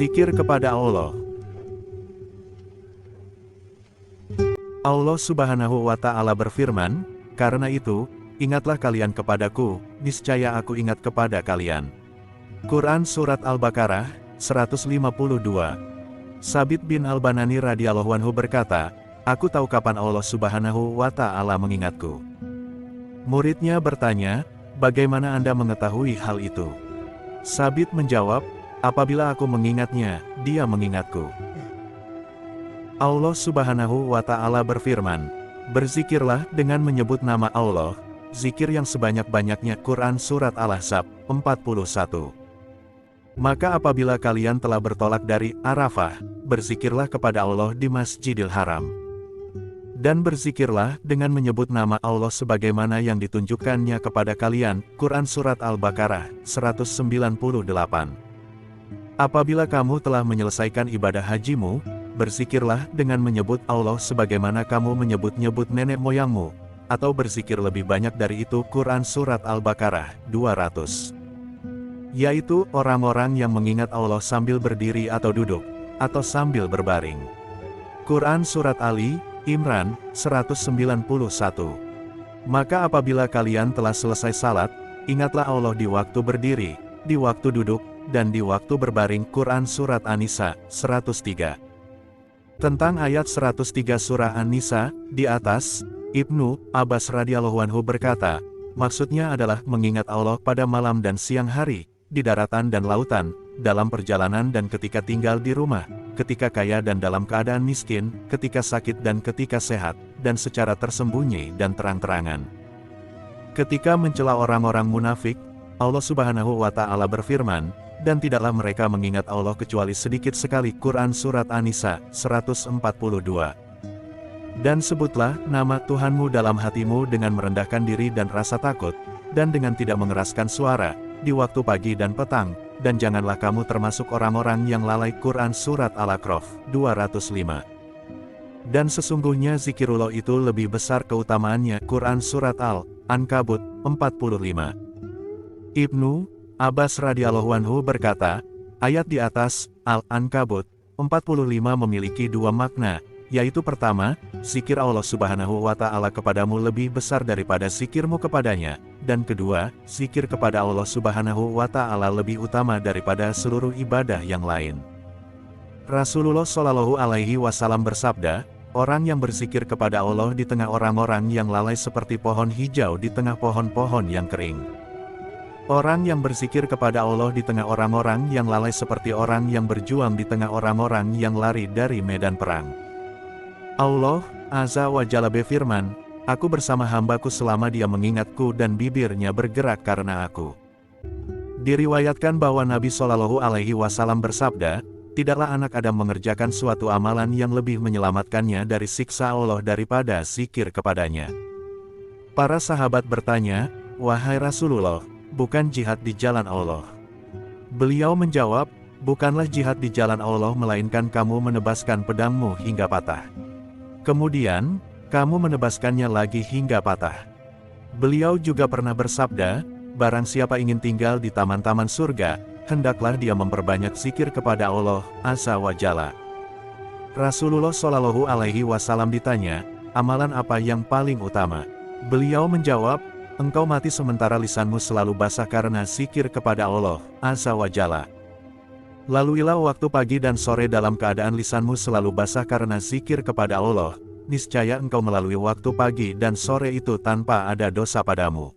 Berzikir kepada Allah. Allah Subhanahu wa Ta'ala berfirman, "Karena itu, ingatlah kalian kepadaku, niscaya aku ingat kepada kalian." Quran Surat Al-Baqarah, 152. Sabit bin Al-Banani radhiyallahu anhu berkata, "Aku tahu kapan Allah Subhanahu wa Ta'ala mengingatku." Muridnya bertanya, "Bagaimana Anda mengetahui hal itu?" Sabit menjawab, "Apabila aku mengingatnya, dia mengingatku." Allah Subhanahu wa Ta'ala berfirman, "Berzikirlah dengan menyebut nama Allah, zikir yang sebanyak-banyaknya." Quran Surat Al-Ahzab, 41. Maka apabila kalian telah bertolak dari Arafah, berzikirlah kepada Allah di Masjidil Haram. Dan berzikirlah dengan menyebut nama Allah sebagaimana yang ditunjukkannya kepada kalian. Quran Surat Al-Baqarah, 198. Apabila kamu telah menyelesaikan ibadah hajimu, berzikirlah dengan menyebut Allah sebagaimana kamu menyebut-nyebut nenek moyangmu, atau berzikir lebih banyak dari itu. Quran Surat Al-Baqarah, 200. Yaitu orang-orang yang mengingat Allah sambil berdiri atau duduk, atau sambil berbaring. Quran Surat Ali Imran, 191. Maka apabila kalian telah selesai salat, ingatlah Allah di waktu berdiri, di waktu duduk, dan di waktu berbaring. Quran Surat An-Nisa, 103. Tentang ayat 103 surah An-Nisa, di atas, Ibnu Abbas radhiyallahu anhu berkata, maksudnya adalah mengingat Allah pada malam dan siang hari, di daratan dan lautan, dalam perjalanan dan ketika tinggal di rumah, ketika kaya dan dalam keadaan miskin, ketika sakit dan ketika sehat, dan secara tersembunyi dan terang-terangan. Ketika mencela orang-orang munafik, Allah Subhanahu wa Ta'ala berfirman, "Dan tidaklah mereka mengingat Allah kecuali sedikit sekali." Quran Surat An-Nisa, 142. Dan sebutlah nama Tuhanmu dalam hatimu dengan merendahkan diri dan rasa takut, dan dengan tidak mengeraskan suara, di waktu pagi dan petang, dan janganlah kamu termasuk orang-orang yang lalai. Quran Surat Al-A'raf, 205. Dan sesungguhnya zikirullah itu lebih besar keutamaannya. Quran Surat Al-Ankabut, 45. Ibnu Abbas radhiyallahu anhu berkata, ayat di atas, Al-Ankabut, 45 memiliki dua makna, yaitu pertama, zikir Allah Subhanahu wa Ta'ala kepadamu lebih besar daripada zikirmu kepadanya, dan kedua, zikir kepada Allah Subhanahu wa Ta'ala lebih utama daripada seluruh ibadah yang lain. Rasulullah Shallallahu Alaihi Wasallam bersabda, orang yang berzikir kepada Allah di tengah orang-orang yang lalai seperti pohon hijau di tengah pohon-pohon yang kering. Orang yang berzikir kepada Allah di tengah orang-orang yang lalai seperti orang yang berjuang di tengah orang-orang yang lari dari medan perang. Allah Azza wa Jalla berfirman, aku bersama hambaku selama dia mengingatku dan bibirnya bergerak karena aku. Diriwayatkan bahwa Nabi Shallallahu Alaihi Wasallam bersabda, tidaklah anak Adam mengerjakan suatu amalan yang lebih menyelamatkannya dari siksa Allah daripada zikir kepadanya. Para sahabat bertanya, wahai Rasulullah, bukan jihad di jalan Allah? Beliau menjawab, bukanlah jihad di jalan Allah melainkan kamu menebaskan pedangmu hingga patah. Kemudian, kamu menebaskannya lagi hingga patah. Beliau juga pernah bersabda, barang siapa ingin tinggal di taman-taman surga, hendaklah dia memperbanyak zikir kepada Allah Azza wa Jalla. Rasulullah Shallallahu Alaihi Wasallam ditanya, amalan apa yang paling utama? Beliau menjawab, engkau mati sementara lisanmu selalu basah karena zikir kepada Allah Azza wa Jalla. Laluilah waktu pagi dan sore dalam keadaan lisanmu selalu basah karena zikir kepada Allah, niscaya engkau melalui waktu pagi dan sore itu tanpa ada dosa padamu.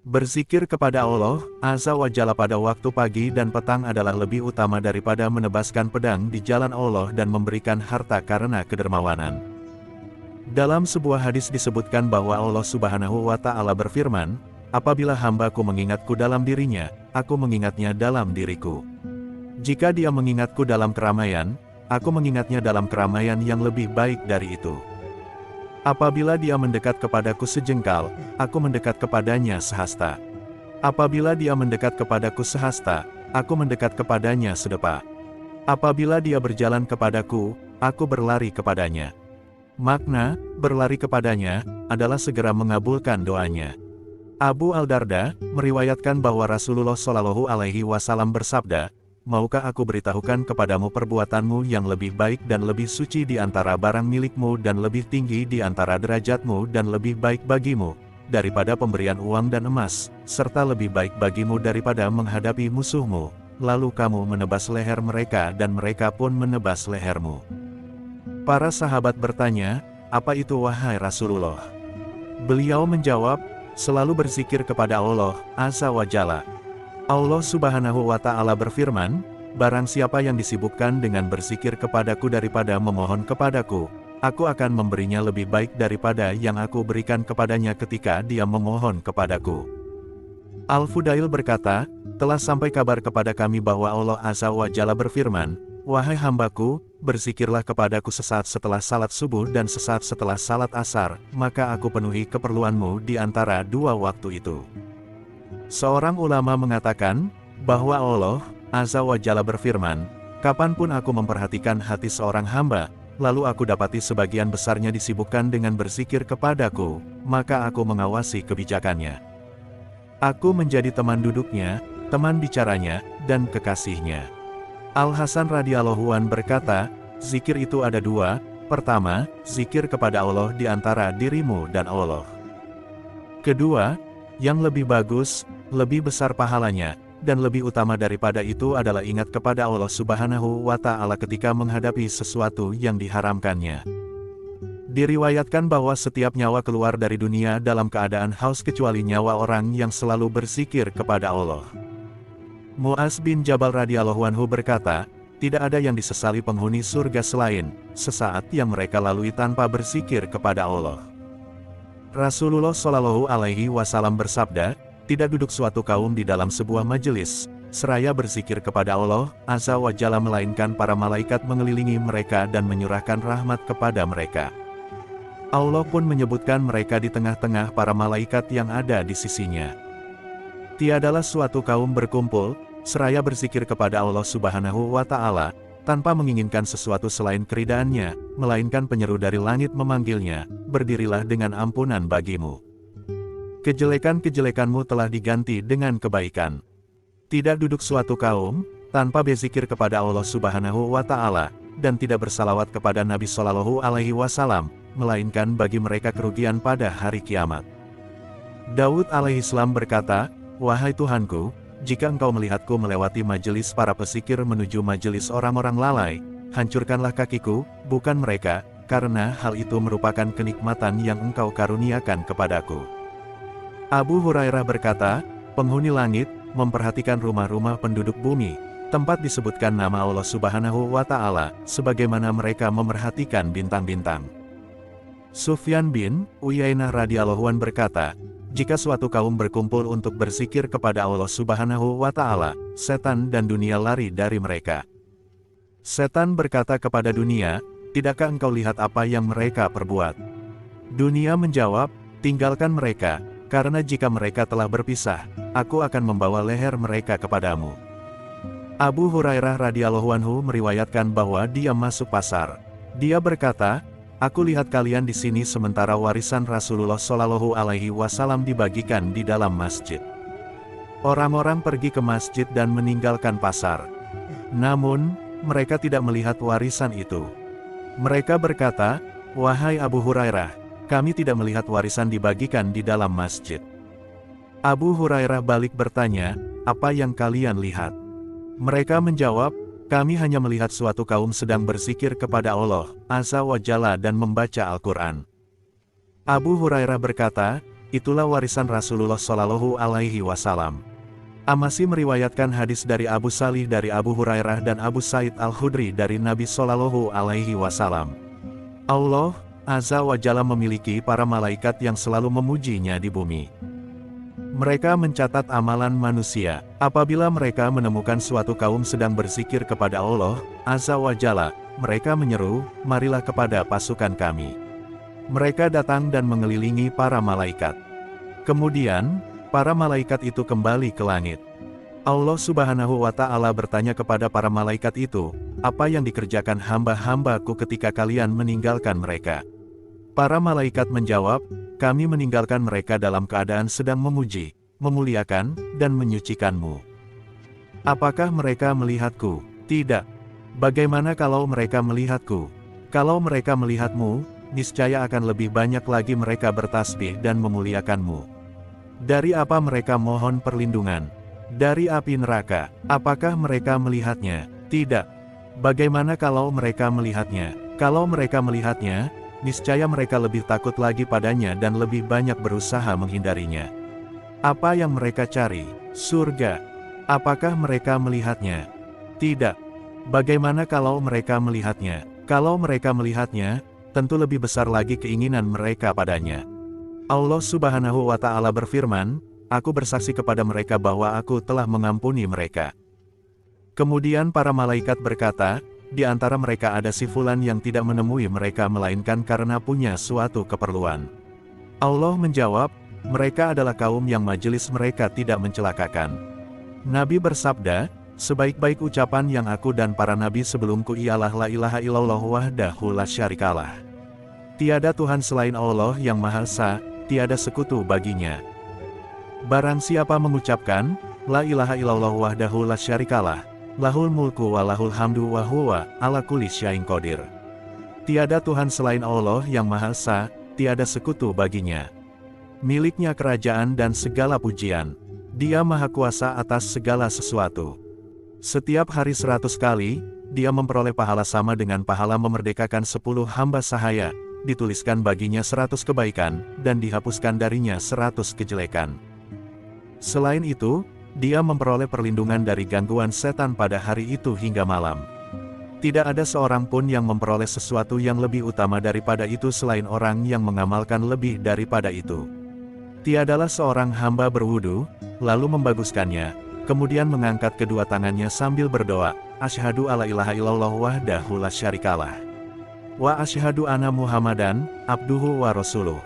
Berzikir kepada Allah Azza wa Jalla pada waktu pagi dan petang adalah lebih utama daripada menebaskan pedang di jalan Allah dan memberikan harta karena kedermawanan. Dalam sebuah hadis disebutkan bahwa Allah Subhanahu wa Ta'ala berfirman, apabila hambaku mengingatku dalam dirinya, aku mengingatnya dalam diriku. Jika dia mengingatku dalam keramaian, aku mengingatnya dalam keramaian yang lebih baik dari itu. Apabila dia mendekat kepadaku sejengkal, aku mendekat kepadanya sehasta. Apabila dia mendekat kepadaku sehasta, aku mendekat kepadanya sedepa. Apabila dia berjalan kepadaku, aku berlari kepadanya. Makna, berlari kepadanya, adalah segera mengabulkan doanya. Abu Al-Darda, meriwayatkan bahwa Rasulullah Shallallahu Alaihi Wasallam bersabda, maukah aku beritahukan kepadamu perbuatanmu yang lebih baik dan lebih suci di antara barang milikmu dan lebih tinggi di antara derajatmu dan lebih baik bagimu daripada pemberian uang dan emas, serta lebih baik bagimu daripada menghadapi musuhmu, lalu kamu menebas leher mereka dan mereka pun menebas lehermu. Para sahabat bertanya, apa itu wahai Rasulullah? Beliau menjawab, selalu berzikir kepada Allah Azza wa Jalla. Allah Subhanahu wa Ta'ala berfirman, barang siapa yang disibukkan dengan berzikir kepadaku daripada memohon kepadaku, aku akan memberinya lebih baik daripada yang aku berikan kepadanya ketika dia memohon kepadaku. Al-Fudail berkata, telah sampai kabar kepada kami bahwa Allah Azza wa Jalla berfirman, wahai hambaku, berzikirlah kepadaku sesaat setelah salat subuh dan sesaat setelah salat asar, maka aku penuhi keperluanmu di antara dua waktu itu. Seorang ulama mengatakan, bahwa Allah Azza wa Jalla berfirman, kapanpun aku memperhatikan hati seorang hamba, lalu aku dapati sebagian besarnya disibukkan dengan berzikir kepadaku, maka aku mengawasi kebijakannya. Aku menjadi teman duduknya, teman bicaranya, dan kekasihnya. Al-Hasan radhiyallahu an berkata, zikir itu ada dua, pertama, zikir kepada Allah di antara dirimu dan Allah. Kedua, yang lebih bagus, lebih besar pahalanya, dan lebih utama daripada itu adalah ingat kepada Allah Subhanahu wa Ta'ala ketika menghadapi sesuatu yang diharamkannya. Diriwayatkan bahwa setiap nyawa keluar dari dunia dalam keadaan haus kecuali nyawa orang yang selalu berzikir kepada Allah. Mu'az bin Jabal radhiyallahu anhu berkata, tidak ada yang disesali penghuni surga selain sesaat yang mereka lalui tanpa berzikir kepada Allah. Rasulullah Shallallahu Alaihi Wasallam bersabda, tidak duduk suatu kaum di dalam sebuah majelis, seraya berzikir kepada Allah Azza wa Jalla melainkan para malaikat mengelilingi mereka dan menyurahkan rahmat kepada mereka. Allah pun menyebutkan mereka di tengah-tengah para malaikat yang ada di sisinya. Tiadalah suatu kaum berkumpul, seraya berzikir kepada Allah Subhanahu wa Ta'ala, tanpa menginginkan sesuatu selain keridaannya, melainkan penyeru dari langit memanggilnya, berdirilah dengan ampunan bagimu. Kejelekan-kejelekanmu telah diganti dengan kebaikan. Tidak duduk suatu kaum, tanpa berzikir kepada Allah Subhanahu wa Ta'ala, dan tidak bersalawat kepada Nabi Shallallahu Alaihi Wasallam, melainkan bagi mereka kerugian pada hari kiamat. Daud alaihissalam berkata, wahai Tuhanku, jika engkau melihatku melewati majelis para pesikir menuju majelis orang-orang lalai, hancurkanlah kakiku, bukan mereka, karena hal itu merupakan kenikmatan yang engkau karuniakan kepadaku. Abu Hurairah berkata, penghuni langit, memperhatikan rumah-rumah penduduk bumi, tempat disebutkan nama Allah Subhanahu wa Ta'ala, sebagaimana mereka memerhatikan bintang-bintang. Sufyan bin Uyainah radhiyallahu an berkata, jika suatu kaum berkumpul untuk berzikir kepada Allah Subhanahu wa Ta'ala, setan dan dunia lari dari mereka. Setan berkata kepada dunia, tidakkah engkau lihat apa yang mereka perbuat? Dunia menjawab, tinggalkan mereka, karena jika mereka telah berpisah, aku akan membawa leher mereka kepadamu. Abu Hurairah radhiyallahu anhu meriwayatkan bahwa dia masuk pasar. Dia berkata, aku lihat kalian di sini sementara warisan Rasulullah Shallallahu Alaihi Wasallam dibagikan di dalam masjid. Orang-orang pergi ke masjid dan meninggalkan pasar. Namun, mereka tidak melihat warisan itu. Mereka berkata, wahai Abu Hurairah, kami tidak melihat warisan dibagikan di dalam masjid. Abu Hurairah balik bertanya, apa yang kalian lihat? Mereka menjawab, kami hanya melihat suatu kaum sedang berzikir kepada Allah Azza wa Jalla dan membaca Al-Quran. Abu Hurairah berkata, itulah warisan Rasulullah Shallallahu Alaihi Wasallam. Amasi meriwayatkan hadis dari Abu Salih dari Abu Hurairah dan Abu Said Al-Khudri dari Nabi Shallallahu Alaihi Wasallam. Allah Azza wa Jalla memiliki para malaikat yang selalu memujinya di bumi. Mereka mencatat amalan manusia. Apabila mereka menemukan suatu kaum sedang berzikir kepada Allah Azza wa Jalla, mereka menyeru, marilah kepada pasukan kami. Mereka datang dan mengelilingi para malaikat. Kemudian, para malaikat itu kembali ke langit. Allah Subhanahu wa Ta'ala bertanya kepada para malaikat itu, apa yang dikerjakan hamba-hambaku ketika kalian meninggalkan mereka? Para malaikat menjawab, kami meninggalkan mereka dalam keadaan sedang memuji, memuliakan, dan menyucikanmu. Apakah mereka melihatku? Tidak. Bagaimana kalau mereka melihatku? Kalau mereka melihatmu, niscaya akan lebih banyak lagi mereka bertasbih dan memuliakanmu. Dari apa mereka mohon perlindungan? Dari api neraka. Apakah mereka melihatnya? Tidak. Bagaimana kalau mereka melihatnya? Kalau mereka melihatnya, niscaya mereka lebih takut lagi padanya dan lebih banyak berusaha menghindarinya. Apa yang mereka cari? Surga. Apakah mereka melihatnya? Tidak. Bagaimana kalau mereka melihatnya? Kalau mereka melihatnya, tentu lebih besar lagi keinginan mereka padanya. Allah Subhanahu wa Ta'ala berfirman, "Aku bersaksi kepada mereka bahwa Aku telah mengampuni mereka." Kemudian para malaikat berkata, di antara mereka ada si fulan yang tidak menemui mereka melainkan karena punya suatu keperluan. Allah menjawab, mereka adalah kaum yang majelis mereka tidak mencelakakan. Nabi bersabda, sebaik-baik ucapan yang aku dan para nabi sebelumku ialah la ilaha illallah wahdahu la syarikalah. Tiada Tuhan selain Allah yang Maha Esa, tiada sekutu baginya. Barang siapa mengucapkan, la ilaha illallah wahdahu la syarikalah, lahul mulku wa lahul hamdu wa huwa ala kulli syai'in qadir. Tiada Tuhan selain Allah yang Maha Esa, tiada sekutu baginya. Miliknya kerajaan dan segala pujian. Dia Maha Kuasa atas segala sesuatu. Setiap hari 100 kali, dia memperoleh pahala sama dengan pahala memerdekakan 10 hamba sahaya, dituliskan baginya 100 kebaikan, dan dihapuskan darinya 100 kejelekan. Selain itu, dia memperoleh perlindungan dari gangguan setan pada hari itu hingga malam. Tidak ada seorang pun yang memperoleh sesuatu yang lebih utama daripada itu selain orang yang mengamalkan lebih daripada itu. Tiadalah seorang hamba berwudu, lalu membaguskannya, kemudian mengangkat kedua tangannya sambil berdoa, asyhadu alla ilaha illallah wahdahu la syarikalah. Wa asyhadu anna Muhammadan, abduhu wa rasuluh.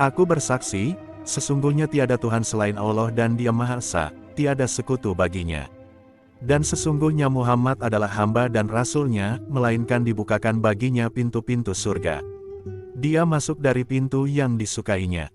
Aku bersaksi, sesungguhnya tiada Tuhan selain Allah dan Dia Maha Esa, tiada sekutu baginya. Dan sesungguhnya Muhammad adalah hamba dan rasulnya, melainkan dibukakan baginya pintu-pintu surga. Dia masuk dari pintu yang disukainya.